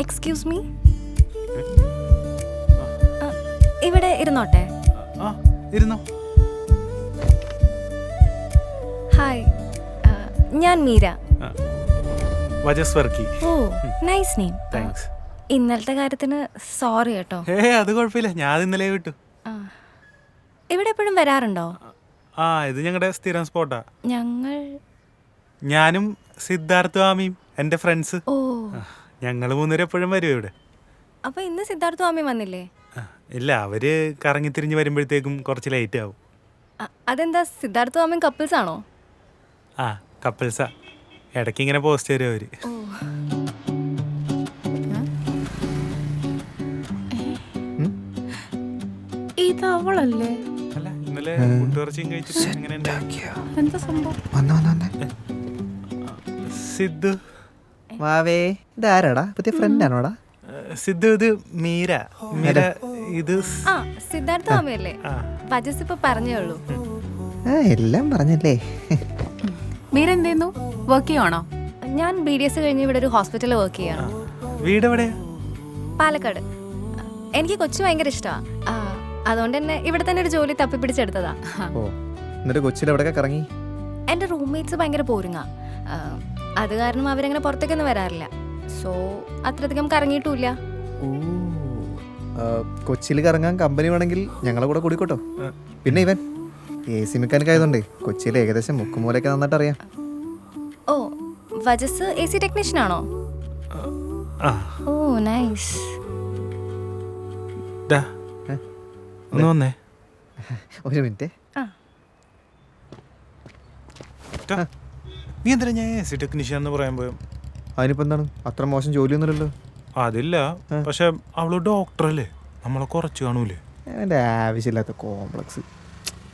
Excuse me, ഇവിടെ ഇരുന്നോട്ടെ. ഇരുന്നോ. ഹായ്, ഞാൻ മീര. വജസ് വർക്കി. ഓ, നൈസ് നെയിം. താങ്ക്സ്. ഇന്നലത്തെ കാര്യത്തിന് സോറി കേട്ടോ. അത് കുഴപ്പമില്ല, ഞാൻ ഇന്നലെ വിട്ടു. ഇവിടെ എപ്പോഴും വരാറുണ്ടോ? ഇത് ഞങ്ങളുടെ സ്ഥിരം സ്പോട്ടാ. ഞാനും സിദ്ധാർത്ഥ സ്വാമിയും എൻ്റെ ഫ്രണ്ട്സ്. ഓ, ഞങ്ങൾ മൂന്നുപേരും എപ്പോഴും വരും ഇവിടെ. അപ്പൊ ഇന്ന് സിദ്ധാർത്ഥ സ്വാമി വന്നില്ലേ? ഇല്ല, അവര് കറങ്ങിത്തിരിഞ്ഞ് വരുമ്പോഴത്തേക്കും കുറച്ച് ലേറ്റ് ആവും. അതെന്താ, സിദ്ധാർത്ഥ സ്വാമി കപ്പിൾസ് ആണോ? കപ്പിൾസാ. ഇടയ്ക്ക് ഇങ്ങനെ പോസ്റ്റ് തരും അവര്. ഇത് അവളല്ലേ? അല്ല, ഇന്നലെ കുട്ടിറച്ചിയും കഴിച്ചിട്ട് എങ്ങനെ എന്താ സംഭവം? സിദ്ധു. വാവേ, ഇതാരാടാ? പുതിയ ഫ്രണ്ട് ആണോടാ? സിദ്ധു, ഇത് മീര. മീര ഇത് സിദ്ധാർത്ഥ സ്വാമി അല്ലേ? വജസ് ഇപ്പൊ പറഞ്ഞേ ഉള്ളൂ. എല്ലാം പറഞ്ഞല്ലേ. മീര എന്ത് ചെയ്യുന്നു? വർക്ക് ചെയ്യുവാണോ? ഞാൻ BDS കഴിഞ്ഞ് ഇവിടെ ഒരു ഹോസ്പിറ്റലിൽ വർക്ക് ചെയ്യാണ്. വീട് എവിടെയാ? പാലക്കാട്. എനിക്ക് കൊച്ചു ഭയങ്കര ഇഷ്ടമാണ്. അതുകൊണ്ട് തന്നെ ഇവിടെ തന്നെ ഒരു ജോലി തപ്പിപ്പിടിച്ചെടുത്തതാ. ഓ, എന്നിട്ട് കൊച്ചിയിൽ എവിടെയൊക്കെ കറങ്ങി? എൻ്റെ റൂംമേറ്റ്സ് ഭയങ്കര പോരുങ്ങ. അത് കാരണം അവരങ്ങനെ പുറത്തേക്കൊന്നും വരാറില്ല. സോ അത്രയധികം കറങ്ങിയിട്ടുമില്ല. കൊച്ചിയിൽ കറങ്ങാൻ കമ്പനി വേണമെങ്കിൽ ഞങ്ങളെ കൂടെ കൂടിക്കോട്ടോ. പിന്നെ ഇവൻ AC മെക്കാനിക് ആയതുകൊണ്ട് കൊച്ചിയിൽ ഏകദേശം മുക്കുമൂലൊക്കെ നന്നായിട്ട് അറിയാം. ഓ, വജസ് AC ടെക്നീഷ്യൻ ആണോ? ഓ, നൈസ്. ഒന്ന് വന്നേ. ഒരു മിനിറ്റ്. നീ എന്തിനാ ഞാൻ AC ടെക്നീഷ്യൻ എന്ന് പറയാൻ പോയോ? അതിനിപ്പോൾ എന്താണ്, അത്ര മോശം ജോലിയൊന്നുമില്ലല്ലോ. അതില്ല, പക്ഷെ അവള് ഡോക്ടറല്ലേ, നമ്മളെ കുറച്ച് കാണൂലേ. എൻ്റെ ആവശ്യമില്ലാത്ത കോംപ്ലക്സ്.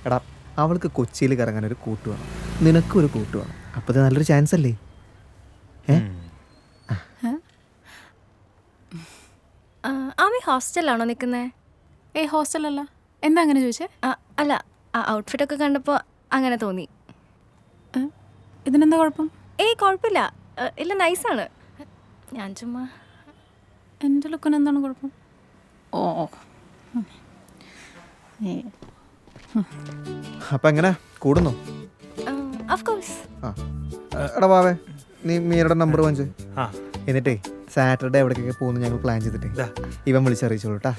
എടാ, അവൾക്ക് കൊച്ചിയിൽ കറങ്ങാൻ ഒരു കൂട്ട് വേണം, നിനക്കും ഒരു കൂട്ട് വേണം. അപ്പോൾ ഇത് നല്ലൊരു ചാൻസ് അല്ലേ? ആമി ഹോസ്റ്റലിലാണോ നിൽക്കുന്നത്? ഹോസ്റ്റലല്ല. എന്താ അങ്ങനെ ചോദിച്ചേ? അല്ല, ഔട്ട്ഫിറ്റൊക്കെ കണ്ടപ്പോൾ അങ്ങനെ തോന്നി. ഇതിനെന്താ കുഴപ്പം? കുഴപ്പമില്ല. ഇല്ല, നൈസാണ്. ഞാൻ ചുമ്മാ. എൻ്റെ ലുക്കിന് എന്താണ് കുഴപ്പം? ഓ, അപ്പം എങ്ങനെ കൂടുന്നു? Of course. എടാ ബാവേ, നീ മീരയുടെ നമ്പർ വാങ്ങിച്ചേ. എന്നിട്ടേ സാറ്റർഡേ എവിടേക്കൊക്കെ പോകുന്നു ഞങ്ങൾ പ്ലാൻ ചെയ്തിട്ടേ ഇവൻ വിളിച്ചറിയിച്ചോളൂ കേട്ടാ.